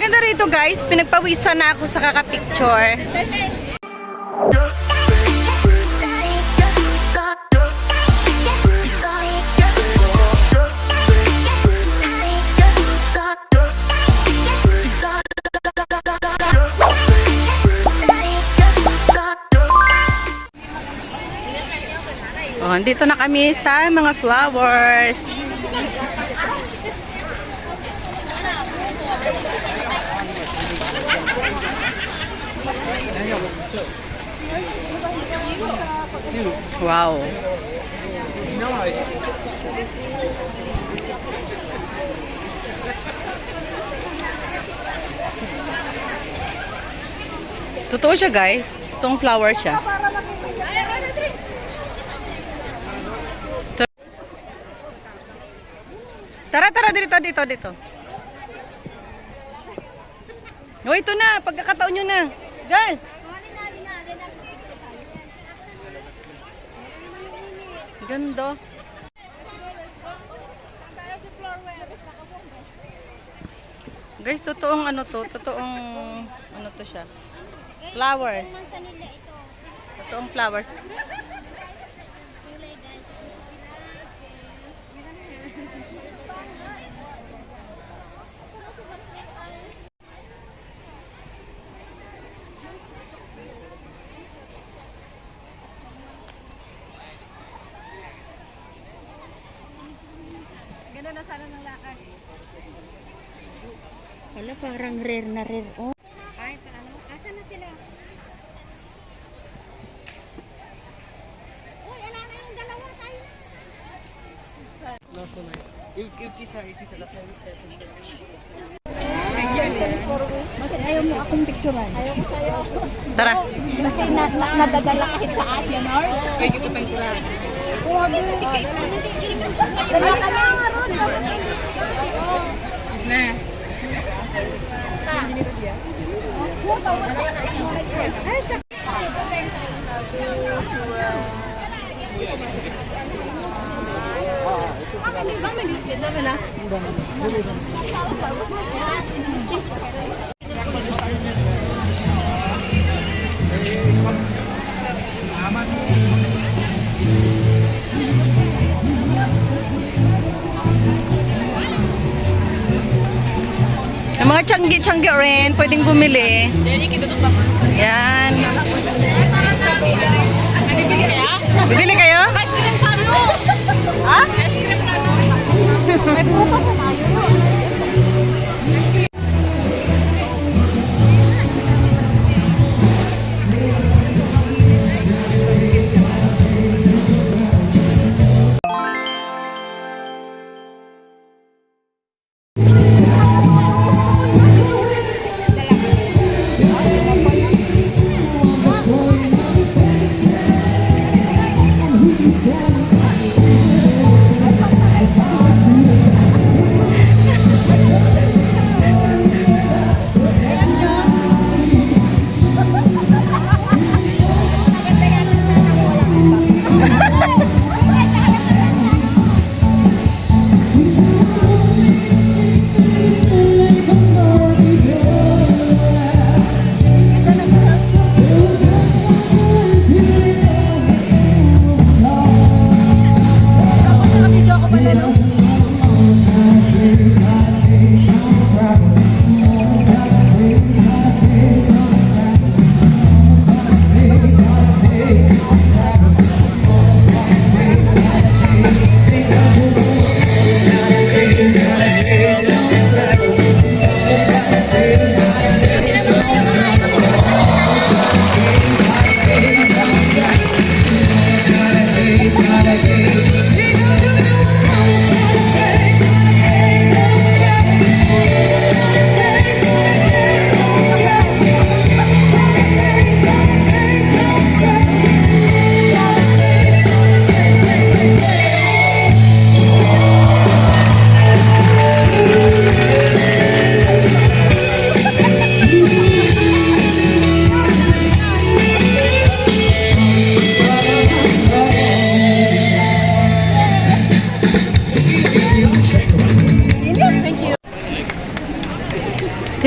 Ganda rito guys, pinagpawisan na ako sa kakapicture. Oh, dito na kami sa mga flowers. Wow. Totoo siya guys. Totoong flower siya. Tara, tara, dito. Oh, ito na. Pagkakataon nyo na. Guys. Ganda. Guys, totoong ano to. Totoong ano to siya. Flowers. Totoong flowers. Ganda na sana ng lakad. Wala, parang rare na rare. Oh. Ay, paano? Asan na sila? Uy, ala na yung dalawa tayo na. Last one, 80 sa last one. Bakit ayaw mo akong picturean? Ayaw ko sa'yo. Tara. Kasi nadadala kahit saan, yan, or? Pwede ko pangkurahan. Huwag mo. Dala ka lang, Aron. Is na. Yung mga tiyanggi-tiyanggi rin, pwedeng bumili. Yan. Bibili kayo? Ha? May puto sa tayo.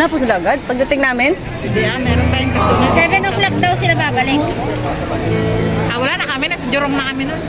Tinapos nila agad pagdating namin. Hindi meron pa yung kasunod. 7 o'clock daw sila babalik. Wala na kami. Nasa Jorong na kami nun.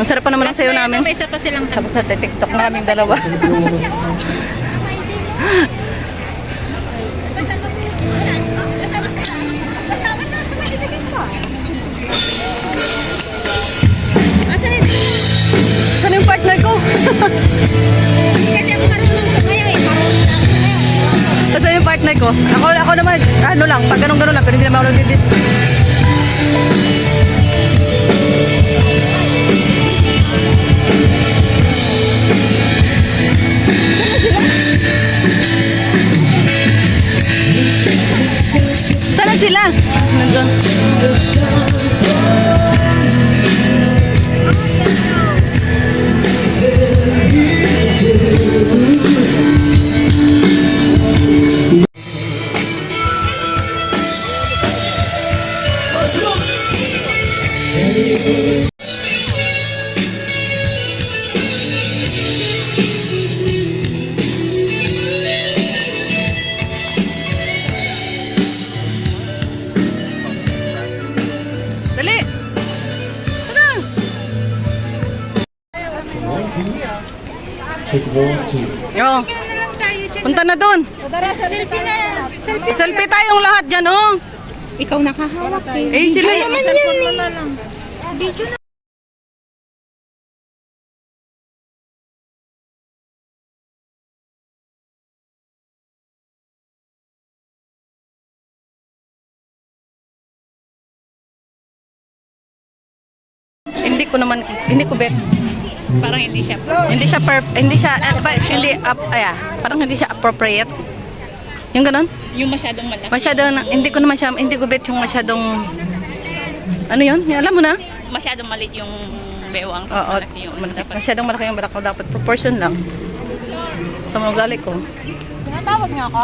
Ang sarap pa naman ang sayo namin. May isa pa silang Tapos na TikTok na kaming dalawa. Saan yung partner ko? Kasi ako marunong sumayaw eh. Marunong lang sumayaw. Saan yung partner ko? Ako naman, ano lang, pag ganun-ganun lang, pero hindi naman ako nagdidisco. Sana sila? Nandun. Dali! Tara! Oo. Punta na doon. Selfie na. Selfie. Selfie tayong lahat dyan, oh. Ikaw nakahawak eh. Eh, sila naman yan eh. Video na. Hindi ko bet. Parang hindi siya. Parang hindi siya appropriate. Yung ganon? Yung masyadong malaki. Hindi ko bet yung masyadong, ano yun? Alam mo na? Masyadong malit yung bewang. Oo, Malaki yung dapat. masyadong malaki yung barak ko. Dapat proportion lang. Sa mga ugali ko. Tinatawag niya ako?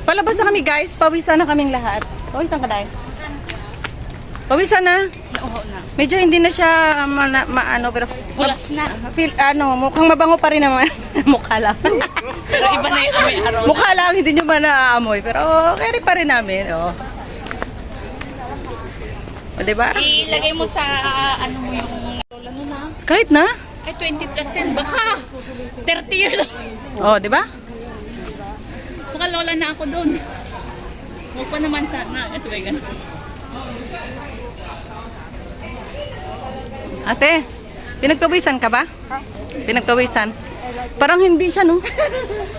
Palabas na kami guys. Pawisan na kaming lahat. Pawisan ka dahil. Pawisan na. Oo na. Medyo hindi na siya maano pero Pulas na. mukhang mabango pa rin naman. Mukha lang. Pero iba na yung amoy araw. Mukha lang hindi nyo ba naaamoy pero carry pa rin namin. Oh. O, diba? Ilagay mo sa ano mo yung lola nun na. Kahit na. Ay 20 plus 10. Baka 30 years old. Oh, diba? Baka lola na ako doon. Huwag pa naman sana. Ito ba ganun? Ate, pinagpawisan ka ba? Pinagpawisan? Parang hindi siya, no?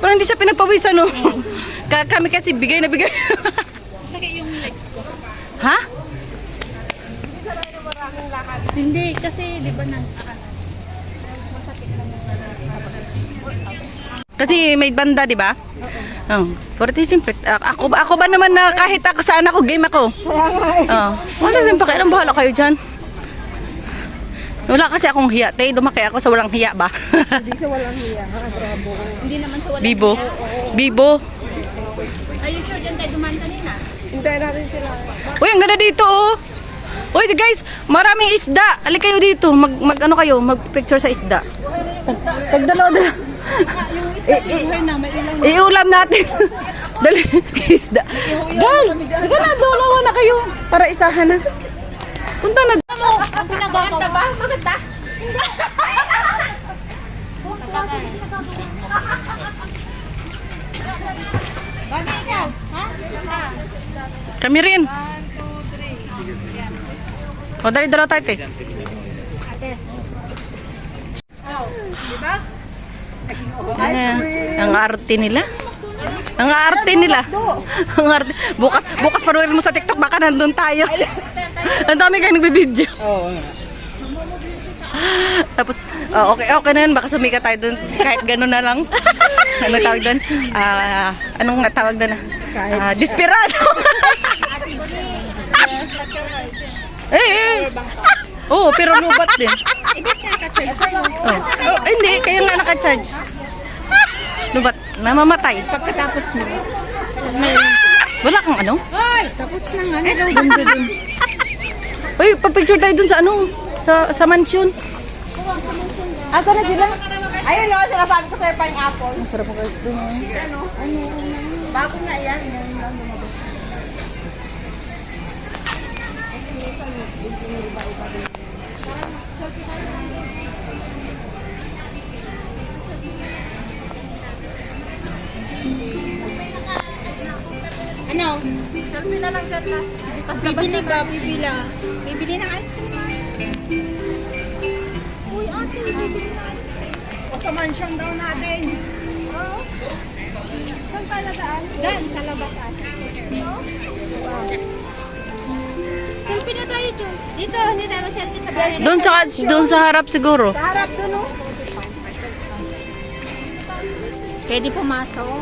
Parang hindi siya pinagpawisan, no? Kami kasi bigay na bigay. Sakit yung legs ko. Ha? Hindi, kasi di ba Kasi may banda, di ba? Oh, pero siyempre, ako ba naman na kahit ako saan ako, game ako. Oh, wala rin pakialam, bahala kayo dyan. Wala kasi akong hiya, te. Dumaki ako sa walang hiya ba? Hindi sa walang hiya. Bravo. Hindi naman sa wala. Bibo. Bibo. Are you sure dyan tayo dumaan kanina? Hintayin natin sila. Uy, ang ganda dito, oh. Uy, guys, maraming isda. Alik kayo dito. Mag-ano kayo, mag-picture sa isda. Tagdalaw-dalaw. Iulam natin. Dali, isda. Gal, hindi na, dalawa na kayo. Para isahan na. Punta na. Ang pinagawa ba? Maganda. Bagay ikaw, ha? Kami rin. O, dali-dalaw tayo, te. Ang arte nila. Ang arte nila. Ang arte. Bukas panuorin mo sa TikTok, baka nandun tayo. Ang dami kayo nagbibideo. Tapos, okay na yun. Baka sumikat tayo dun. Kahit gano'n na lang. Ano tawag dun? Anong tawag dun? Desperado. Oo, pero lubat din. Hindi, kaya nga naka-charge. Lubat, namamatay. Pagkatapos mo. Wala kang ano? Tapos na nga. Hello, ganda dun. Uy, pag-picture tayo dun sa ano? Sa mansion. Asa na sila? Ayun o, sinasabi ko sa'yo pineapple. Masarap ang ice cream. Bago nga yan. Ano? Selfie na lang dyan, Las. Bibili ba? Bibili ng ice cream, ha? Uy, ate, bibili na ice cream. O sa mansion daw natin. Saan tayo nadaan? Dan, sa labas, ate. Selfie na tayo dyan. Dito, hindi tayo mag-selfie sa bahay. Doon sa harap siguro. Sa harap doon o. Pwede pumasok.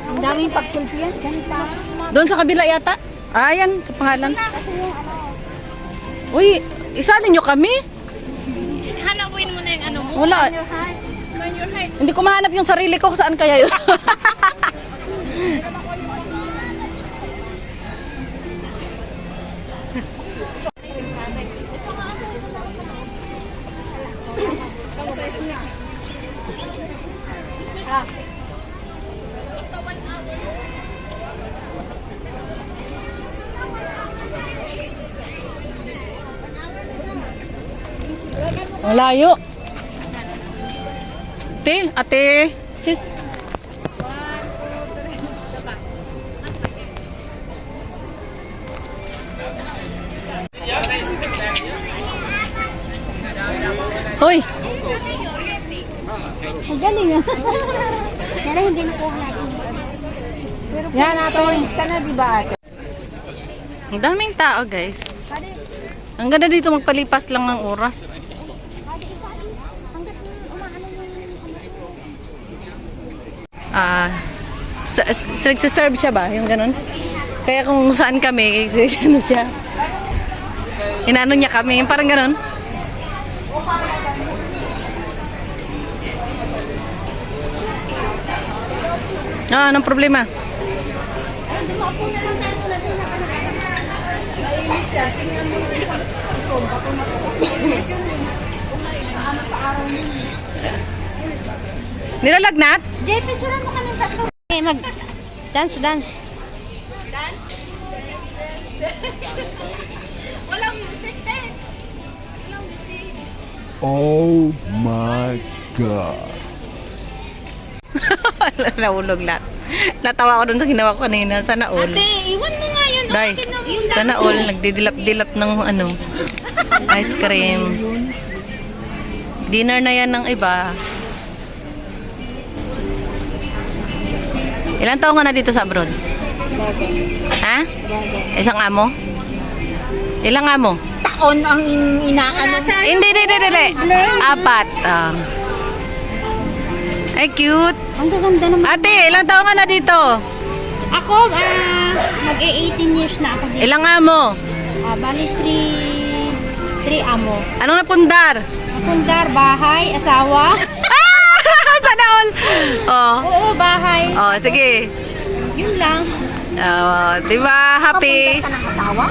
Ang daming pag-selfie yan. Diyan pa. Doon sa kabila yata. Ah, yan, sa pangalan. Uy, isalin nyo kami. Hanapin mo na yung ano mo. Wala. Turn your head. Hindi ko mahanap yung sarili ko kung saan kaya yun. Ang layo. Ate, sis. Hoy, Ang galing ah. Pero hindi na po natin. Yan, ate, orange ka na, di ba, ate? ang daming tao, guys. Ang ganda dito magpalipas lang ng oras. Ah, nagsiserve siya ba? Yung ganun? Kaya kung saan kami, ano siya? Inano niya kami, yung parang ganun. Ah, anong problema? Ay, dumapo na lang tayo na doon. Mainit siya. Tingnan mo na yung bago na po. Ano sa araw niyo? Nilalagnat? Jay, picturean mo kami tatlo. Eh, dance. Walang music, din. Walang music. Oh my God. Naulog lahat. Natawa ko dun sa ginawa ko kanina. Sana all. Ate, iwan mo nga yun. Day, sana all. Nagdidilap-dilap ng ano, ice cream. Dinner na yan ng iba. Ilang taon ka na dito sa abroad? Ha? Isang amo? Ilang amo? Taon ang inaano. Hindi. 4. Ay, cute. Ang gaganda naman. Ate, ilang taon ka na dito? Ako, mag-18 years na ako dito. Ilang amo? Bali, 3 amo. Anong napundar? Pundar, bahay, asawa. Sana all. Oh. Oo, bahay. Oh, sige. Yun lang. Oh, 'di ba? Happy. Ka ng asawa?